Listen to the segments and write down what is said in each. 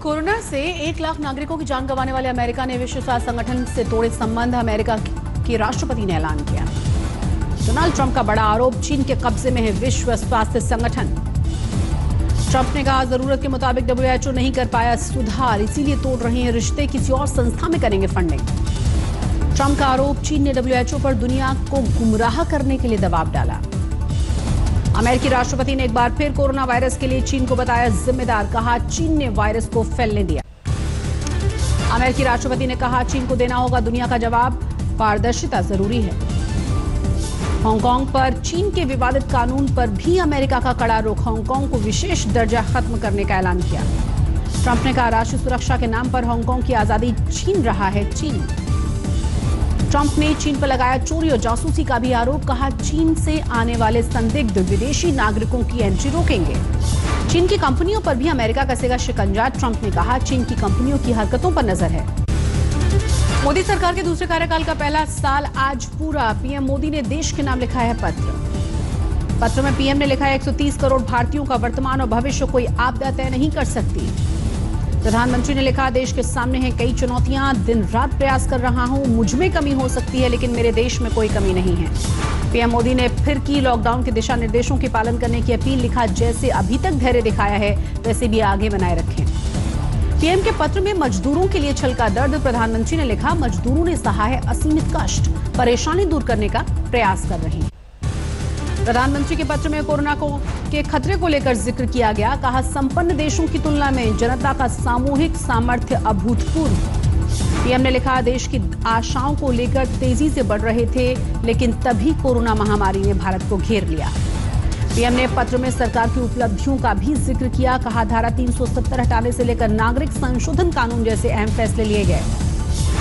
Corona से 1 लाख नागरिकों की जान गंवाने वाले अमेरिका ने विश्व स्वास्थ्य संगठन से तोड़े संबंध। अमेरिका के राष्ट्रपति ने ऐलान किया। डोनाल्ड ट्रंप का बड़ा आरोप, चीन के कब्जे में है विश्व स्वास्थ्य संगठन। ट्रंप ने कहा, जरूरत के मुताबिक WHO नहीं कर पाया सुधार, इसीलिए तोड़ रहे हैं रिश्ते, किसी और संस्था में करेंगे फंडिंग। ट्रंप का आरोप, चीन ने WHO पर दुनिया को गुमराह करने के लिए दबाव डाला। अमेरिकी राष्ट्रपति ने एक बार फिर कोरोना वायरस के लिए चीन को बताया जिम्मेदार, कहा चीन ने वायरस को फैलने दिया। अमेरिकी राष्ट्रपति ने कहा, चीन को देना होगा दुनिया का जवाब, पारदर्शिता जरूरी है। हांगकांग पर चीन के विवादित कानून पर भी अमेरिका का कड़ा रुख, हांगकांग को विशेष दर्जा खत्म करने का ऐलान किया। ट्रंप ने कहा, राष्ट्रीय सुरक्षा के नाम पर हांगकांग की आजादी छीन रहा है चीन। ट्रंप ने चीन पर लगाया चोरी और जासूसी का भी आरोप, कहा चीन से आने वाले संदिग्ध विदेशी नागरिकों की एंट्री रोकेंगे। चीन की कंपनियों पर भी अमेरिका कसेगा शिकंजा। ट्रंप ने कहा, चीन की कंपनियों की हरकतों पर नजर है। मोदी सरकार के दूसरे कार्यकाल का पहला साल आज पूरा। पीएम मोदी ने देश के नाम लिखा है पत्र में पीएम ने लिखा है, 130 करोड़ भारतीयों का वर्तमान और भविष्य कोई आपदा तय नहीं कर सकती। प्रधानमंत्री ने लिखा, देश के सामने हैं कई चुनौतियां, दिन रात प्रयास कर रहा हूं, मुझ में कमी हो सकती है लेकिन मेरे देश में कोई कमी नहीं है। पीएम मोदी ने फिर की लॉकडाउन के दिशा निर्देशों के पालन करने की अपील, लिखा जैसे अभी तक धैर्य दिखाया है वैसे भी आगे बनाए रखें। पीएम के पत्र में मजदूरों के लिए छल का दर्द, प्रधानमंत्री ने लिखा, मजदूरों ने सहा है असीमित कष्ट, परेशानी दूर करने का प्रयास कर रहे हैं। प्रधानमंत्री के पत्र में कोरोना के खतरे को लेकर जिक्र किया गया, कहा संपन्न देशों की तुलना में जनता का सामूहिक सामर्थ्य अभूतपूर्व। पीएम ने लिखा, देश की आशाओं को लेकर तेजी से बढ़ रहे थे लेकिन तभी कोरोना महामारी ने भारत को घेर लिया। पीएम ने पत्र में सरकार की उपलब्धियों का भी जिक्र किया, कहा धारा 370 हटाने से लेकर नागरिक संशोधन कानून जैसे अहम फैसले लिए गए।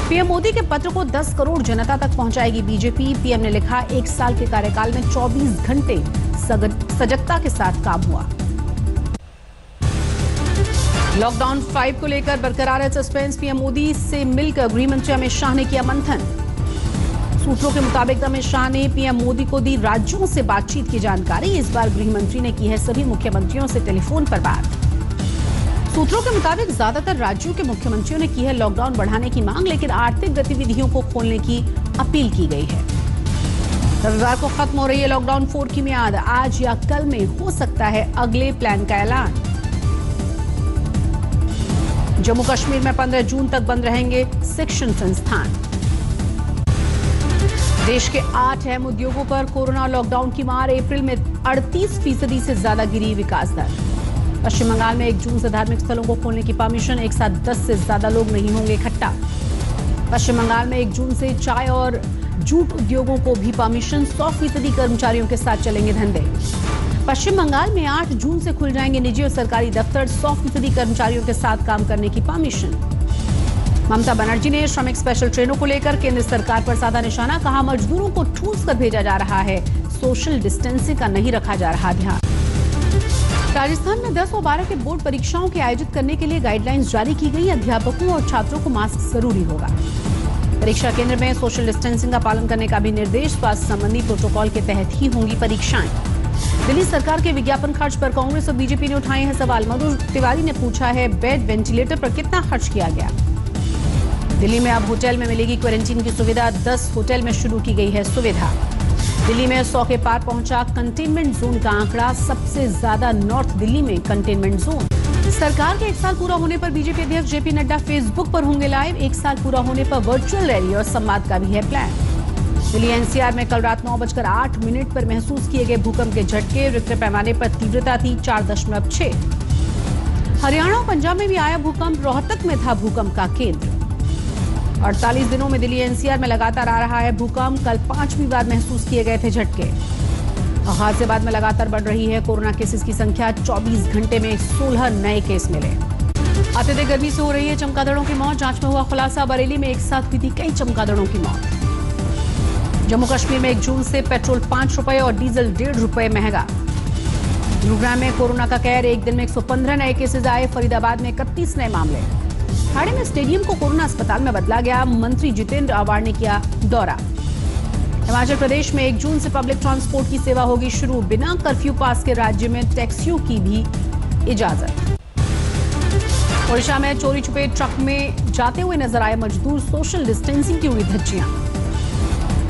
पीएम मोदी के पत्र को 10 करोड़ जनता तक पहुंचाएगी बीजेपी। पीएम ने लिखा, 1 साल के कार्यकाल में 24 घंटे सजगता के साथ काम हुआ। लॉकडाउन 5 को लेकर बरकरार है सस्पेंस। पीएम मोदी से मिलकर गृह मंत्री अमित शाह ने किया मंथन। सूत्रों के मुताबिक अमित शाह ने पीएम मोदी को दी राज्यों से बातचीत की जानकारी। इस बार गृह मंत्री ने की है सभी मुख्यमंत्रियों से टेलीफोन पर बात। सूत्रों के मुताबिक ज्यादातर राज्यों के मुख्यमंत्रियों ने की है लॉकडाउन बढ़ाने की मांग, लेकिन आर्थिक गतिविधियों को खोलने की अपील की गई है। रविवार को खत्म हो रही है लॉकडाउन 4 की मियाद, आज या कल में हो सकता है अगले प्लान का ऐलान। जम्मू कश्मीर में 15 जून तक बंद रहेंगे शिक्षण संस्थान। देश के 8 अहम उद्योगों पर कोरोना लॉकडाउन की मार, अप्रैल में 38% से ज्यादा गिरी विकास दर। पश्चिम बंगाल में 1 जून से धार्मिक स्थलों को खोलने की परमिशन, एक साथ 10 से ज्यादा लोग नहीं होंगे इकट्ठा। पश्चिम बंगाल में 1 जून से चाय और जूट उद्योगों को भी परमिशन, 100% कर्मचारियों के साथ चलेंगे धंधे। पश्चिम बंगाल में 8 जून से खुल जाएंगे निजी और सरकारी दफ्तर, 100% कर्मचारियों के साथ काम करने की परमिशन। ममता बनर्जी ने श्रमिक स्पेशल ट्रेनों को लेकर केंद्र सरकार पर साधा निशाना, कहा मजदूरों को ठूस कर भेजा जा रहा है, सोशल डिस्टेंसिंग का नहीं रखा जा रहा ध्यान। राजस्थान में 10 और 12 के बोर्ड परीक्षाओं के आयोजित करने के लिए गाइडलाइंस जारी की गई। अध्यापकों और छात्रों को मास्क जरूरी होगा। परीक्षा केंद्र में सोशल डिस्टेंसिंग का पालन करने का भी निर्देश, स्वास्थ्य संबंधी प्रोटोकॉल के तहत ही होंगी परीक्षाएं। दिल्ली सरकार के विज्ञापन खर्च पर कांग्रेस और बीजेपी ने उठाए हैं सवाल। मधु तिवारी ने पूछा है, बेड वेंटिलेटर पर कितना खर्च किया गया। दिल्ली में अब होटल में मिलेगी क्वारंटीन की सुविधा, 10 होटल में शुरू की गई है सुविधा। दिल्ली में 100 के पार पहुंचा कंटेनमेंट जोन का आंकड़ा, सबसे ज्यादा नॉर्थ दिल्ली में कंटेनमेंट जोन। सरकार के 1 साल पूरा होने पर बीजेपी अध्यक्ष जेपी नड्डा फेसबुक पर होंगे लाइव। 1 साल पूरा होने पर वर्चुअल रैली और संवाद का भी है प्लान। दिल्ली एनसीआर में कल रात 9:08 पर महसूस किए गए भूकंप के झटके, रिक्टर पैमाने पर तीव्रता थी 4.6। हरियाणा और पंजाब में भी आया भूकंप, रोहतक में था भूकंप का केंद्र। 48 दिनों में दिल्ली एनसीआर में लगातार आ रहा है भूकंप, कल 5वीं बार महसूस किए गए थे झटके। गाजियाबाद में लगातार बढ़ रही है कोरोना केसेस की संख्या, 24 घंटे में 16 नए केस मिले। अत्यधिक गर्मी से हो रही है चमगादड़ों की मौत, जांच में हुआ खुलासा, बरेली में एक साथ हुई थी कई चमगादड़ों की मौत। जम्मू कश्मीर में 1 जून से पेट्रोल 5 रुपए और डीजल 1.5 रुपए महंगा। गुरुग्राम में कोरोना का कहर, एक दिन में 115 नए केसेज आए, फरीदाबाद में 31 नए मामले। ठाणे में स्टेडियम को कोरोना अस्पताल में बदला गया, मंत्री जितेंद्र आवाड़ ने किया दौरा। हिमाचल प्रदेश में 1 जून से पब्लिक ट्रांसपोर्ट की सेवा होगी शुरू, बिना कर्फ्यू पास के राज्य में टैक्सियों की भी इजाजत। ओडिशा में चोरी छुपे ट्रक में जाते हुए नजर आए मजदूर, सोशल डिस्टेंसिंग की हुई धज्जियां।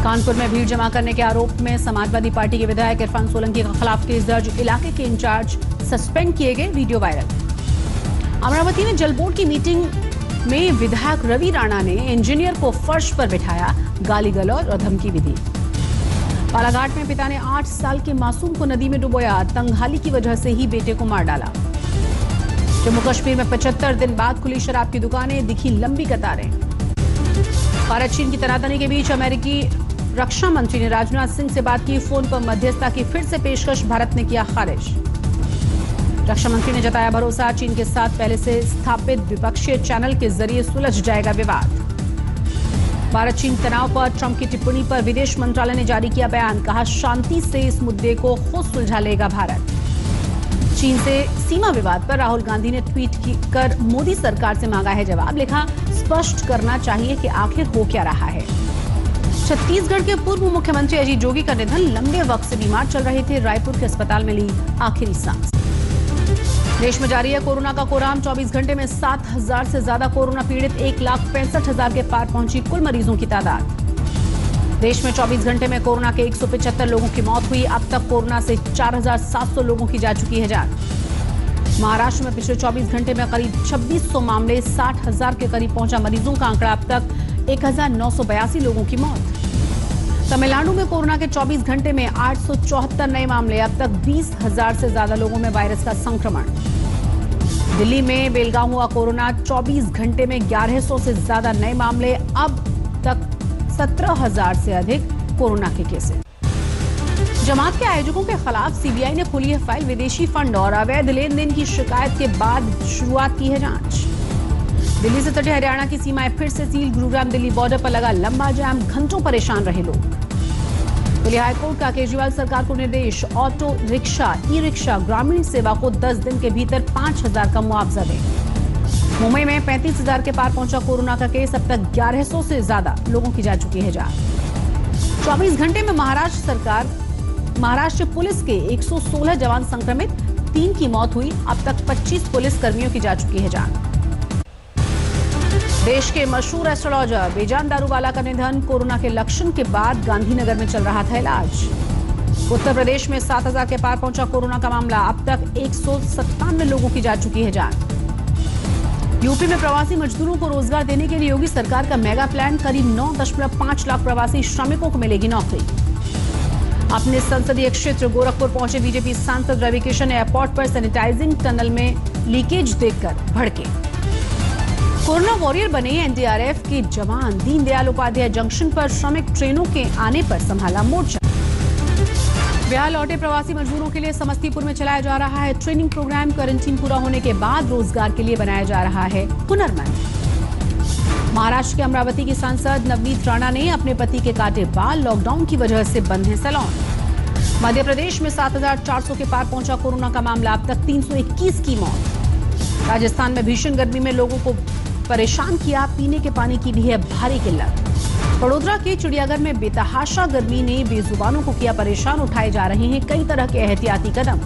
कानपुर में भीड़ जमा करने के आरोप में समाजवादी पार्टी के विधायक इरफान सोलंकी के खिलाफ केस दर्ज, इलाके के इंचार्ज सस्पेंड किए गए, वीडियो वायरल। अमरावती में जल बोर्ड की मीटिंग में विधायक रवि राणा ने इंजीनियर को फर्श पर बिठाया, गाली गलौज और धमकी भी दी। बालाघाट में पिता ने 8 साल के मासूम को नदी में डुबोया, तंगहाली की वजह से ही बेटे को मार डाला। जम्मू कश्मीर में 75 दिन बाद खुली शराब की दुकानें, दिखी लंबी कतारें। भारत चीन की तनातनी के बीच अमेरिकी रक्षा मंत्री ने राजनाथ सिंह से बात की, फोन पर मध्यस्थता की फिर से पेशकश भारत ने किया खारिज। रक्षा मंत्री ने जताया भरोसा, चीन के साथ पहले से स्थापित द्विपक्षीय चैनल के जरिए सुलझ जाएगा विवाद। भारत चीन तनाव पर ट्रंप की टिप्पणी पर विदेश मंत्रालय ने जारी किया बयान, कहा शांति से इस मुद्दे को खुद सुलझा लेगा भारत। चीन से सीमा विवाद पर राहुल गांधी ने ट्वीट कर मोदी सरकार से मांगा है जवाब, लिखा स्पष्ट करना चाहिए कि आखिर हो क्या रहा है। छत्तीसगढ़ के पूर्व मुख्यमंत्री अजीत जोगी का निधन, लंबे वक्त से बीमार चल रहे थे, रायपुर के अस्पताल में ली आखिरी सांस। देश में जारी है कोरोना का कोराम, 24 घंटे में 7,000 से ज्यादा कोरोना पीड़ित, 1,65,000 के पार पहुंची कुल मरीजों की तादाद। देश में 24 घंटे में कोरोना के 175 लोगों की मौत हुई, अब तक कोरोना से 4,700 लोगों की जा चुकी है जान। महाराष्ट्र में पिछले 24 घंटे में करीब 2,600 मामले, 60,000 के करीब पहुंचा मरीजों का आंकड़ा, अब तक 1,982 लोगों की मौत। तमिलनाडु में कोरोना के 24 घंटे में 874 नए मामले, अब तक 20,000 से ज्यादा लोगों में वायरस का संक्रमण। दिल्ली में बेलगांव हुआ कोरोना, 24 घंटे में 1100 से ज्यादा नए मामले, अब तक 17,000 से अधिक कोरोना के केसेस। जमात के आयोजकों के खिलाफ सीबीआई ने खोली है फाइल, विदेशी फंड और अवैध लेन देन की शिकायत के बाद शुरुआत की है जांच। दिल्ली से सटे हरियाणा की सीमाएं फिर से सील, गुरुग्राम दिल्ली बॉर्डर पर लगा लंबा जाम, घंटों परेशान रहे लोग। दिल्ली हाईकोर्ट का केजरीवाल सरकार को निर्देश, ऑटो रिक्शा, ई रिक्शा, ग्रामीण सेवा को 10 दिन के भीतर 5,000 का मुआवजा दें। मुंबई में 35,000 के पार पहुंचा कोरोना का केस, अब तक 1100 से ज्यादा लोगों की जा चुकी है जान। 24 घंटे में महाराष्ट्र पुलिस के 116 जवान संक्रमित, 3 की मौत हुई, अब तक 25 पुलिस कर्मियों की जा चुकी है जान। देश के मशहूर एस्ट्रोलॉजर बेजान दारूवाला का निधन, कोरोना के लक्षण के बाद गांधीनगर में चल रहा था इलाज। उत्तर प्रदेश में 7,000 के पार पहुंचा कोरोना का मामला, अब तक 197 लोगों की जा चुकी है जान। यूपी में प्रवासी मजदूरों को रोजगार देने के लिए योगी सरकार का मेगा प्लान, करीब 9.5 लाख प्रवासी श्रमिकों को मिलेगी नौकरी। अपने संसदीय क्षेत्र गोरखपुर पहुंचे बीजेपी सांसद रवि किशन, एयरपोर्ट पर सैनिटाइजिंग टनल में लीकेज देखकर भड़के। कोरोना वॉरियर बने एनडीआरएफ के जवान, दीनदयाल उपाध्याय जंक्शन पर श्रमिक ट्रेनों के आने पर संभाला मोर्चा। बिहार लौटे प्रवासी मजदूरों के लिए समस्तीपुर में चलाया जा रहा है ट्रेनिंग प्रोग्राम, क्वारंटीन पूरा होने के बाद रोजगार के लिए बनाया जा रहा है हुनर मंच। महाराष्ट्र के अमरावती की सांसद नवनीत राणा ने अपने पति के काटे बाल, लॉकडाउन की वजह से बंद है सैलून। मध्य प्रदेश में 7,400 के पार पहुंचा कोरोना का मामला, अब तक 321 की मौत। राजस्थान में भीषण गर्मी में लोगों को परेशान किया, पीने के पानी की भी है भारी किल्लत। बड़ोदरा के चिड़ियाघर में बेतहाशा गर्मी ने बेजुबानों को किया परेशान, उठाए जा रहे हैं कई तरह के एहतियाती कदम।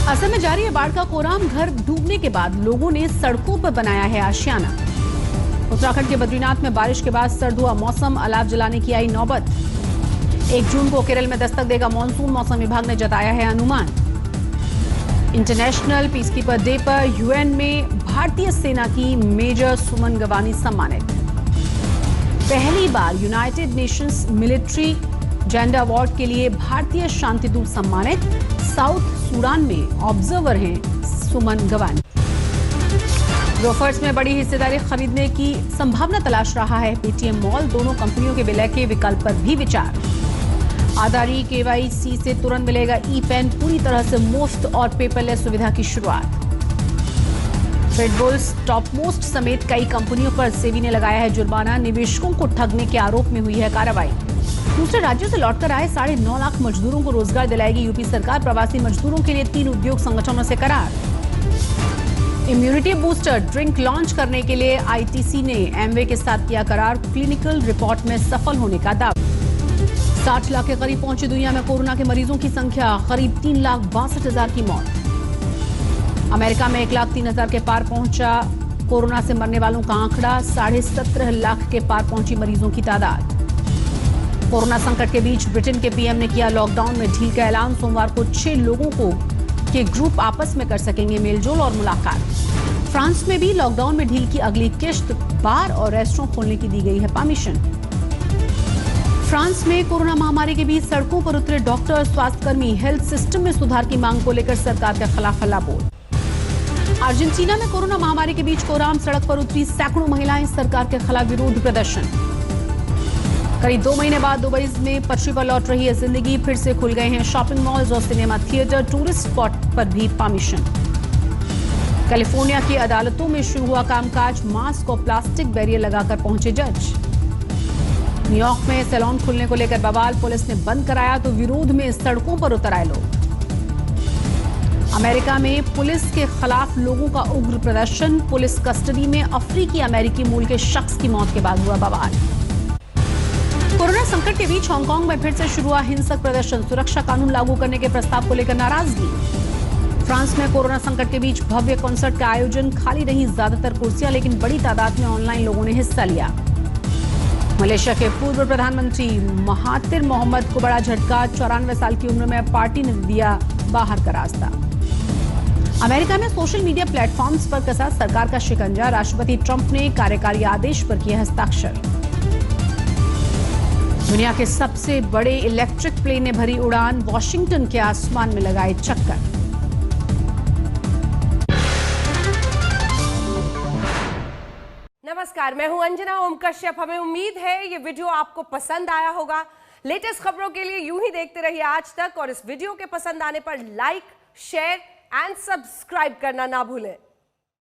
असम में जारी है बाढ़ का कोराम, घर डूबने के बाद लोगों ने सड़कों पर बनाया है आशियाना। उत्तराखंड के बद्रीनाथ में बारिश के बाद सर्द हुआ मौसम, अलाव जलाने की आई नौबत। 1 जून को केरल में दस्तक देगा मॉनसून, मौसम विभाग ने जताया है अनुमान। इंटरनेशनल पीसकीपर डे पर यूएन में भारतीय सेना की मेजर सुमन गवानी सम्मानित। पहली बार United Nations military gender award के लिए भारतीय शांतिदूत सम्मानित। साउथ सूडान में ऑब्जर्वर हैं सुमन गवानी। ग्रोफर्स में बड़ी हिस्सेदारी खरीदने की संभावना तलाश रहा है पेटीएम मॉल, दोनों कंपनियों के विलय के विकल्प पर भी विचार। आधारी केवाईसी से तुरंत मिलेगा ई पेन, पूरी तरह से मुफ्त और पेपरलेस सुविधा की शुरुआत। रेडबुल्स, टॉपमोस्ट समेत कई कंपनियों पर सेबी ने लगाया है जुर्माना, निवेशकों को ठगने के आरोप में हुई है कार्रवाई। दूसरे राज्यों से लौटकर आए 9.5 लाख मजदूरों को रोजगार दिलाएगी यूपी सरकार, प्रवासी मजदूरों के लिए 3 उद्योग संगठनों से करार। इम्यूनिटी बूस्टर ड्रिंक लॉन्च करने के लिए आईटीसी ने एमवे के साथ किया करार, क्लिनिकल रिपोर्ट में सफल होने का दावा। 60 लाख के करीब पहुंची दुनिया में कोरोना के मरीजों की संख्या, करीब 3,62,000 की मौत। अमेरिका में 1,03,000 के पार पहुंचा कोरोना से मरने वालों का आंकड़ा। 17.5 लाख के पार पहुंची मरीजों की तादाद। कोरोना संकट के बीच ब्रिटेन के पीएम ने किया लॉकडाउन में ढील का ऐलान। सोमवार को 6 लोगों के ग्रुप आपस में कर सकेंगे मेलजोल और मुलाकात। फ्रांस में भी लॉकडाउन में ढील की अगली किश्त। बार और रेस्टोरेंट खोलने की दी गई है परमिशन। फ्रांस में कोरोना महामारी के बीच सड़कों पर उतरे डॉक्टर, स्वास्थ्यकर्मी। हेल्थ सिस्टम में सुधार की मांग को लेकर सरकार के खिलाफ हल्ला बोल। अर्जेंटीना में कोरोना महामारी के बीच कोराम सड़क पर उतरी सैकड़ों महिलाएं। सरकार के खिलाफ विरोध प्रदर्शन। करीब 2 महीने बाद दुबई में पटरी पर लौट रही है जिंदगी। फिर से खुल गए हैं शॉपिंग मॉल्स और सिनेमा थिएटर। टूरिस्ट स्पॉट पर भी परमिशन। कैलिफोर्निया की अदालतों में शुरू हुआ कामकाज। मास्क और प्लास्टिक बैरियर लगाकर पहुंचे जज। न्यूयॉर्क में सैलून खुलने को लेकर बवाल। पुलिस ने बंद कराया तो विरोध में सड़कों पर उतर आए लोग। अमेरिका में पुलिस के खिलाफ लोगों का उग्र प्रदर्शन। पुलिस कस्टडी में अफ्रीकी अमेरिकी मूल के शख्स की मौत के बाद हुआ बवाल। कोरोना संकट के बीच हांगकांग में फिर से शुरू हुआ हिंसक प्रदर्शन। सुरक्षा कानून लागू करने के प्रस्ताव को लेकर नाराजगी। फ्रांस में कोरोना संकट के बीच भव्य कॉन्सर्ट का आयोजन। खाली रही ज्यादातर कुर्सियां, लेकिन बड़ी तादाद में ऑनलाइन लोगों ने हिस्सा लिया। मलेशिया के पूर्व प्रधानमंत्री महातिर मोहम्मद को बड़ा झटका। 94 साल की उम्र में पार्टी ने दिया बाहर का रास्ता। अमेरिका में सोशल मीडिया प्लेटफॉर्म्स पर कसा सरकार का शिकंजा। राष्ट्रपति ट्रंप ने कार्यकारी आदेश पर किया हस्ताक्षर। दुनिया के सबसे बड़े इलेक्ट्रिक प्लेन ने भरी उड़ान। वॉशिंगटन के आसमान में लगाए चक्कर। नमस्कार, मैं हूं अंजना ओम कश्यप। हमें उम्मीद है ये वीडियो आपको पसंद आया होगा। लेटेस्ट खबरों के लिए यूं ही देखते रहिए आज तक, और इस वीडियो के पसंद आने पर लाइक, शेयर एंड सब्सक्राइब करना ना भूलें।